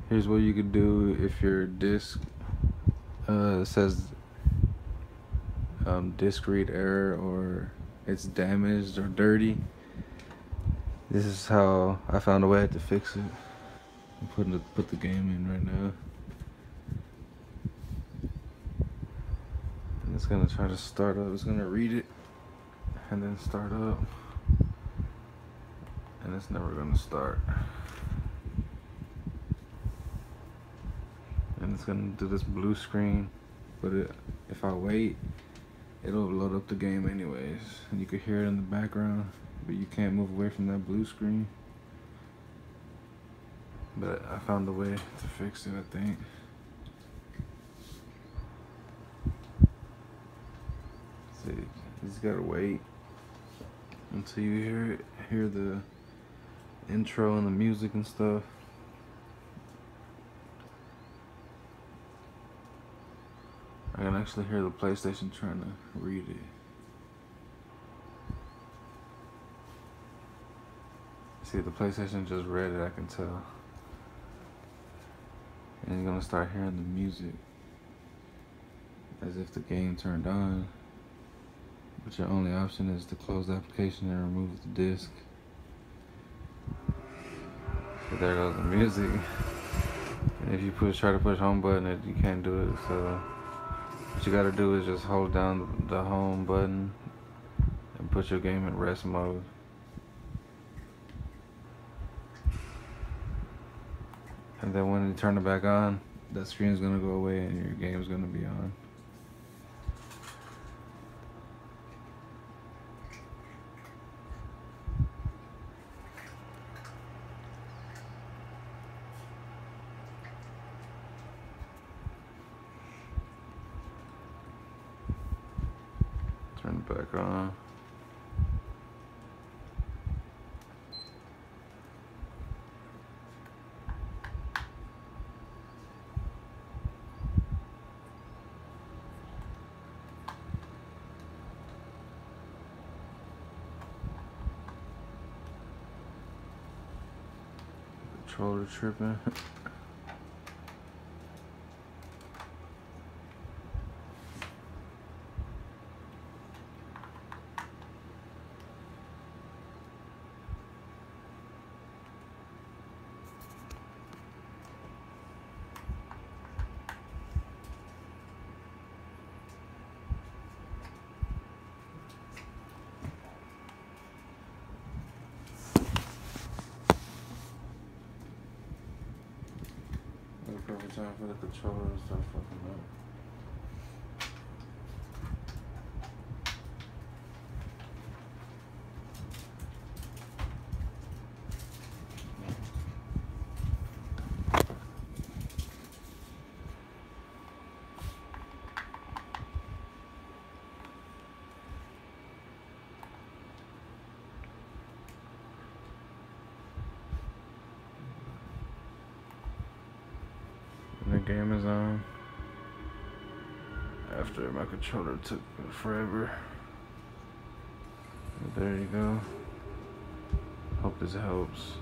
Here's what you could do if your disc says disk read error or it's damaged or dirty. This is how I found a way to fix it. I'm put the game in right now. And it's gonna try to start up. It's gonna read it and then start up. And it's never gonna start. And it's gonna do this blue screen, but if I wait, it'll load up the game anyways. And you can hear it in the background, but you can't move away from that blue screen. But I found a way to fix it, I think. See, you just gotta wait until you hear the intro and the music and stuff. I can actually hear the PlayStation trying to read it. See, the PlayStation just read it, I can tell. And you're gonna start hearing the music as if the game turned on. But your only option is to close the application and remove the disc. So there goes the music. And if you try to push home button, you can't do it. So what you gotta do is just hold down the home button and put your game in rest mode. And then when you turn it back on, that screen is gonna go away and your game is gonna be on. Turn it back on. Controller tripping. Perfect time for the controller to start fucking up. The game is on after my controller took forever. But there you go. Hope this helps.